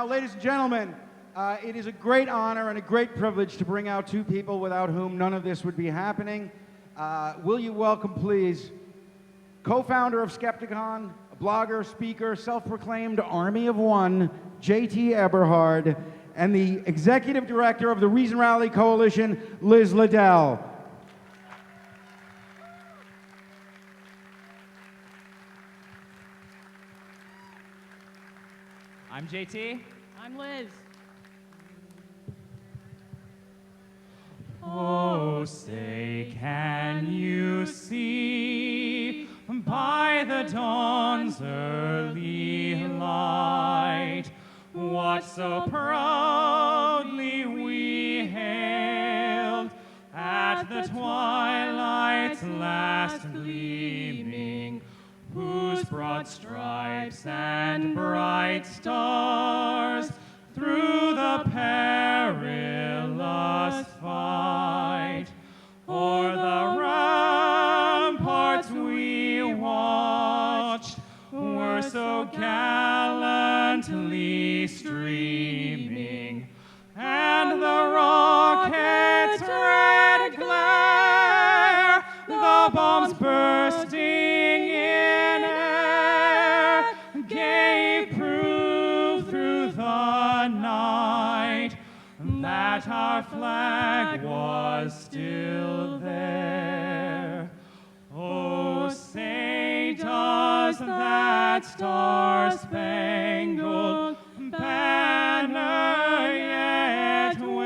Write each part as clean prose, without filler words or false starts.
Now, ladies and gentlemen, it is a great honor and a great privilege to bring out two people without whom none of this would be happening. Will you welcome, please, co-founder of Skepticon, a blogger, speaker, self-proclaimed Army of One, J.T. Eberhard, and the executive director of the Reason Rally Coalition, Liz Liddell. I'm JT. I'm Liz. Oh, say, can you see by the dawn's early light what so proudly we hailed at the twilight's last gleaming, whose broad stripes and bright stars through the perilous fight o'er the ramparts we watched were so gallantly streaming, and the rocket's red glare, the bombs bursting in air, gave proof through the night that our flag was still there. Oh, say, does that star-spangled banner yet wave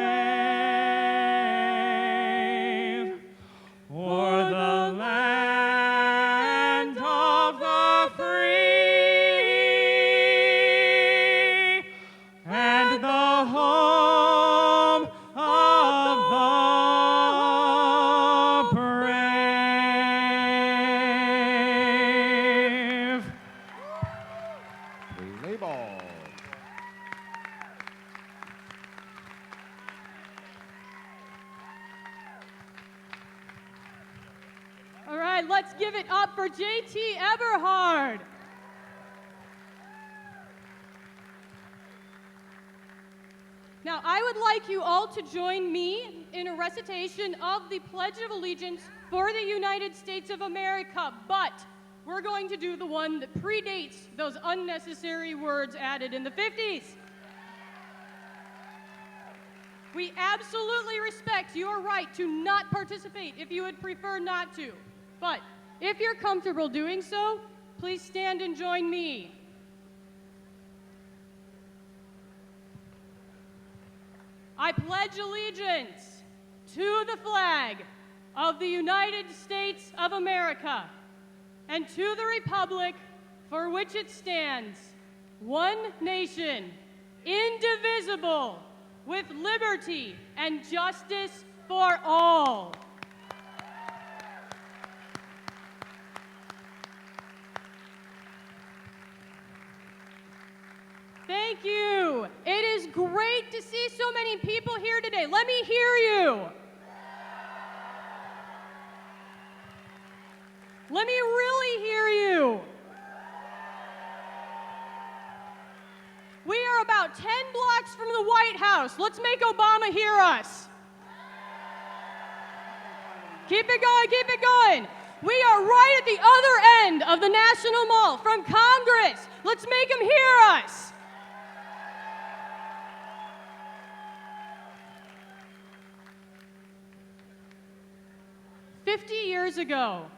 o'er the land of the free and the home of the brave? Play ball. All right, let's give it up for J.T. Eberhard. Now, I would like you all to join me in a recitation of the Pledge of Allegiance for the United States of America, but we're going to do the one that predates those unnecessary words added in the 50s. We absolutely respect your right to not participate if you would prefer not to. But if you're comfortable doing so, please stand and join me. I pledge allegiance to the flag of the United States of America and to the republic for which it stands, one nation, indivisible, with liberty and justice for all. Thank you. It is great to see so many people here today. Let me hear you. Let me really hear you. We are about 10 blocks from the White House. Let's make Obama hear us. Keep it going, keep it going. We are right at the other end of the National Mall from Congress. Let's make him hear us. "50 years ago,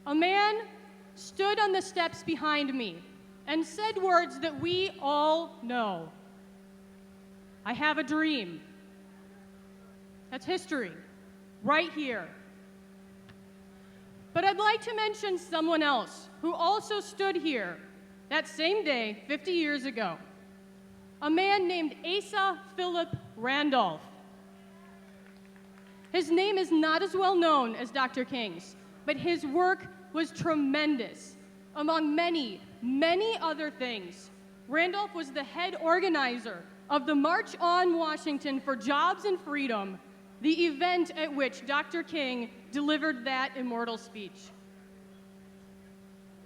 a man stood on the steps behind me and said words that we all know. I have a dream." That's history, right here. But I'd like to mention someone else who also stood here that same day, 50 years ago. A man named Asa Philip Randolph. His name is not as well known as Dr. King's, but his work was tremendous. Among many, many other things, Randolph was the head organizer of the March on Washington for Jobs and Freedom, the event at which Dr. King delivered that immortal speech.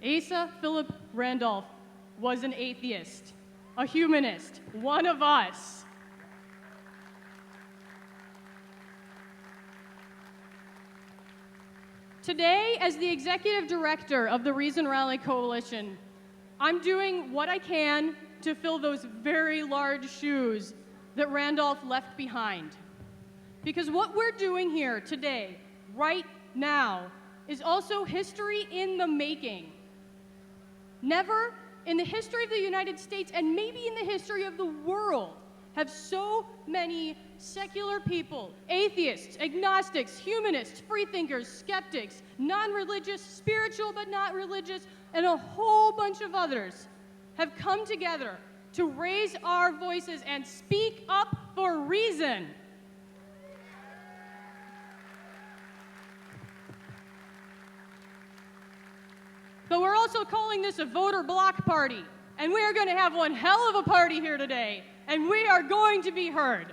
Asa Philip Randolph was an atheist. a humanist, one of us. Today, as the executive director of the Reason Rally Coalition, I'm doing what I can to fill those very large shoes that Randolph left behind. Because what we're doing here today, right now, is also history in the making. Never in the history of the United States, and maybe in the history of the world, have so many secular people, atheists, agnostics, humanists, freethinkers, skeptics, non-religious, spiritual but not religious, and a whole bunch of others have come together to raise our voices and speak up for reason. But we're also calling this a voter block party, and we are going to have one hell of a party here today, and we are going to be heard.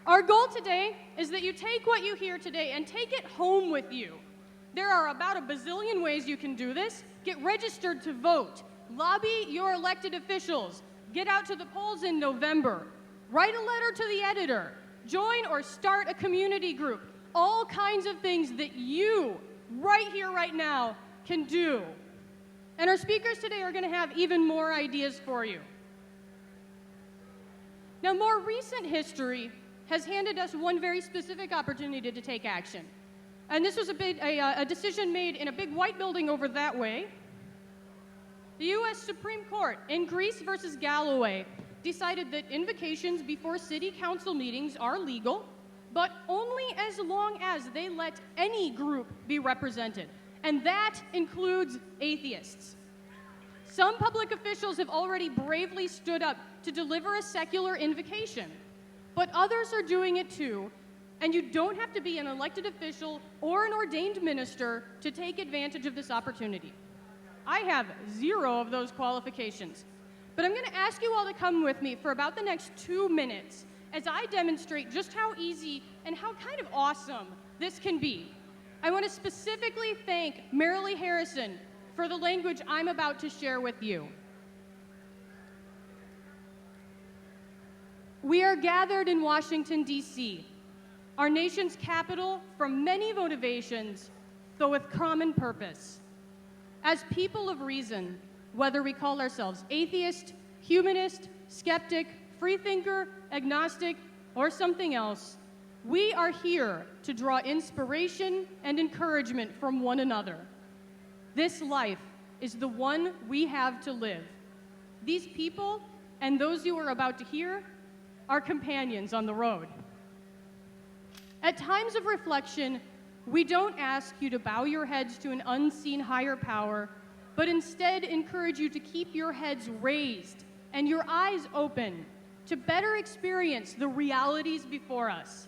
Our goal today is that you take what you hear today and take it home with you. There are about a bazillion ways you can do this. Get registered to vote. Lobby your elected officials. Get out to the polls in November. Write a letter to the editor. Join or start a community group. All kinds of things that you, right here, right now, can do. And our speakers today are going to have even more ideas for you. Now, more recent history has handed us one very specific opportunity to take action. And this was a decision made in a big white building over that way. The U.S. Supreme Court in Greece versus Galloway decided that invocations before city council meetings are legal, but only as long as they let any group be represented, and that includes atheists. Some public officials have already bravely stood up to deliver a secular invocation, but others are doing it too, and you don't have to be an elected official or an ordained minister to take advantage of this opportunity. I have 0 of those qualifications, but I'm going to ask you all to come with me for about the next 2 minutes as I demonstrate just how easy and how kind of awesome this can be. I want to specifically thank Marilee Harrison for the language I'm about to share with you. We are gathered in Washington, D.C., our nation's capital, from many motivations, though with common purpose. As people of reason, whether we call ourselves atheist, humanist, skeptic, freethinker, agnostic, or something else, we are here to draw inspiration and encouragement from one another. This life is the one we have to live. These people, and those you are about to hear, are companions on the road. At times of reflection, we don't ask you to bow your heads to an unseen higher power, but instead encourage you to keep your heads raised and your eyes open to better experience the realities before us.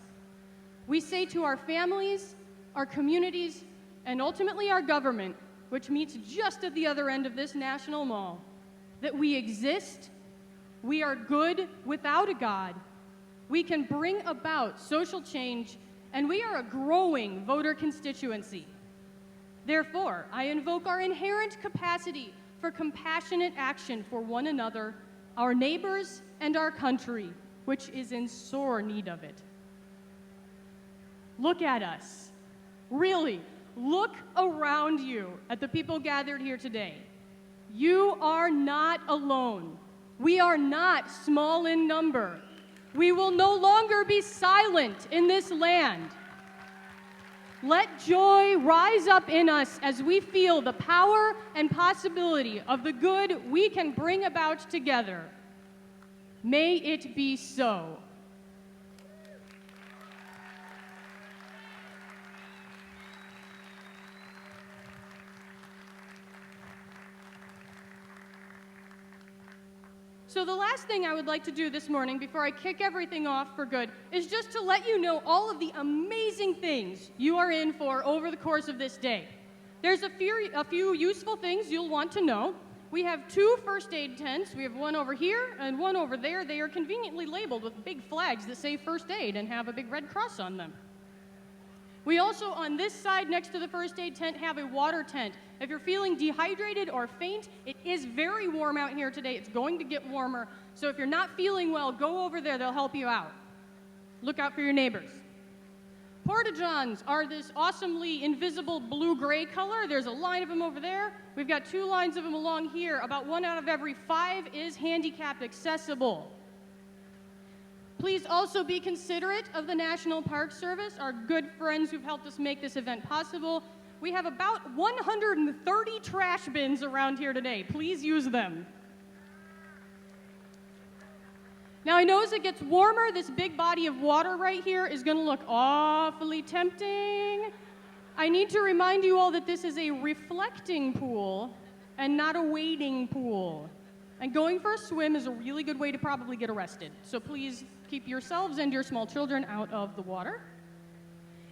We say to our families, our communities, and ultimately our government, which meets just at the other end of this national mall, that we exist, we are good without a God, we can bring about social change, and we are a growing voter constituency. Therefore, I invoke our inherent capacity for compassionate action for one another, our neighbors, and our country, which is in sore need of it. Look at us. Really, look around you at the people gathered here today. You are not alone. We are not small in number. We will no longer be silent in this land. Let joy rise up in us as we feel the power and possibility of the good we can bring about together. May it be so. So the last thing I would like to do this morning before I kick everything off for good is just to let you know all of the amazing things you are in for over the course of this day. There's a few useful things you'll want to know. We have 2 first aid tents. We have one over here and one over there. They are conveniently labeled with big flags that say first aid and have a big red cross on them. We also, on this side next to the first aid tent, have a water tent. If you're feeling dehydrated or faint, it is very warm out here today. It's going to get warmer. So if you're not feeling well, go over there. They'll help you out. Look out for your neighbors. Porta-johns are this awesomely invisible blue-gray color. There's a line of them over there. We've got 2 lines of them along here. About 1 out of every 5 is handicap accessible. Please also be considerate of the National Park Service, our good friends who've helped us make this event possible. We have about 130 trash bins around here today. Please use them. Now, I know as it gets warmer, this big body of water right here is going to look awfully tempting. I need to remind you all that this is a reflecting pool and not a wading pool. And going for a swim is a really good way to probably get arrested. So please keep yourselves and your small children out of the water.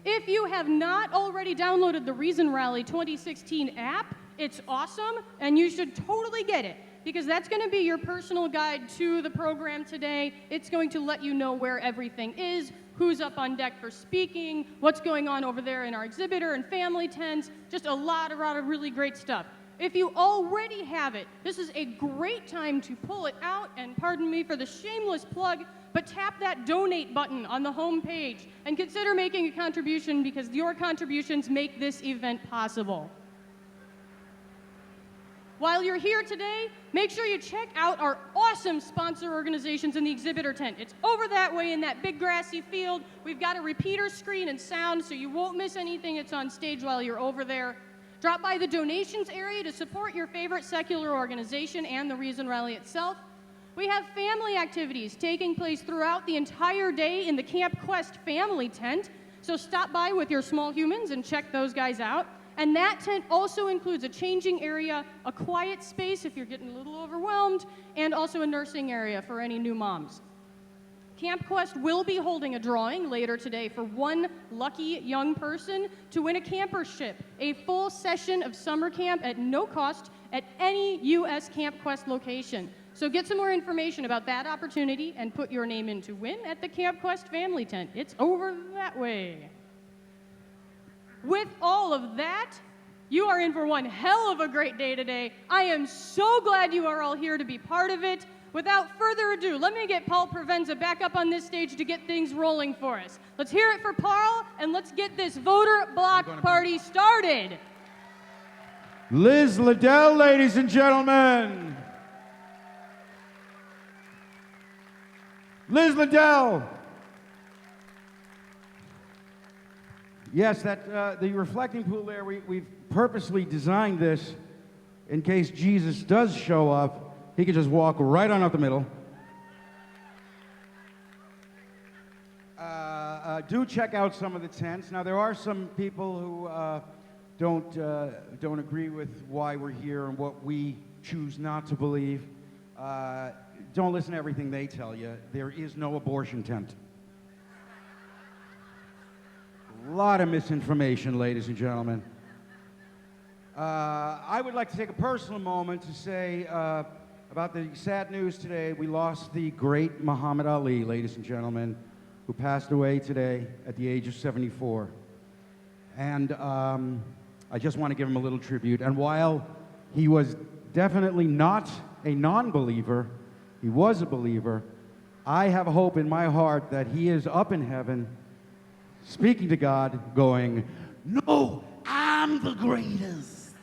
If you have not already downloaded the Reason Rally 2016 app, it's awesome, and you should totally get it, because that's going to be your personal guide to the program today. It's going to let you know where everything is, who's up on deck for speaking, what's going on over there in our exhibitor and family tents, just a lot of really great stuff. If you already have it, this is a great time to pull it out, and pardon me for the shameless plug, but tap that donate button on the home page and consider making a contribution, because your contributions make this event possible. While you're here today, make sure you check out our awesome sponsor organizations in the exhibitor tent. It's over that way in that big grassy field. We've got a repeater screen and sound, so you won't miss anything that's on stage while you're over there. Drop by the donations area to support your favorite secular organization and the Reason Rally itself. We have family activities taking place throughout the entire day in the Camp Quest family tent, so stop by with your small humans and check those guys out. And that tent also includes a changing area, a quiet space if you're getting a little overwhelmed, and also a nursing area for any new moms. Camp Quest will be holding a drawing later today for one lucky young person to win a campership, a full session of summer camp at no cost at any U.S. Camp Quest location. So get some more information about that opportunity and put your name in to win at the Camp Quest family tent. It's over that way. With all of that, you are in for one hell of a great day today. I am so glad you are all here to be part of it. Without further ado, let me get Paul Provenza back up on this stage to get things rolling for us. Let's hear it for Paul, and let's get this voter block party started. Liz Liddell, ladies and gentlemen. Liz Liddell. Yes, the reflecting pool there, we've purposely designed this in case Jesus does show up. He could just walk right on up the middle. Do check out some of the tents. Now, there are some people who don't agree with why we're here and what we choose not to believe. Don't listen to everything they tell you. There is no abortion tent. A lot of misinformation, ladies and gentlemen. I would like to take a personal moment to say about the sad news today. We lost the great Muhammad Ali, ladies and gentlemen, who passed away today at the age of 74. And I just want to give him a little tribute. And while he was definitely not a non-believer, he was a believer, I have hope in my heart that he is up in heaven, speaking to God, going, "No, I'm the greatest.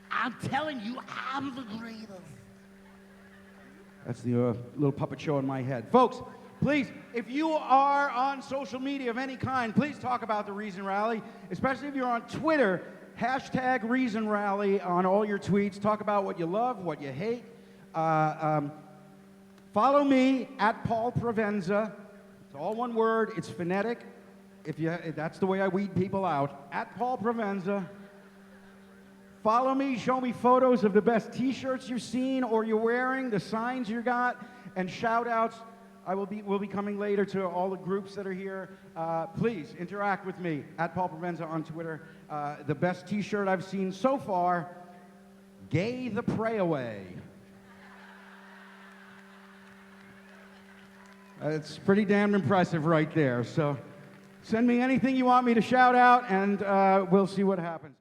I'm telling you, I'm the greatest." That's the little puppet show in my head. Folks, please, if you are on social media of any kind, please talk about the Reason Rally, especially if you're on Twitter. Hashtag Reason Rally on all your tweets. Talk about what you love, what you hate. Follow me at Paul Provenza. It's all one word. It's phonetic. That's the way I weed people out. At Paul Provenza. Follow me. Show me photos of the best T-shirts you've seen or you're wearing, the signs you got, and shout-outs. We'll be coming later to all the groups that are here. Please interact with me at Paul Provenza on Twitter. The best T-shirt I've seen so far: "Gay the Pray Away." It's pretty damn impressive right there. So Send me anything you want me to shout out, and we'll see what happens.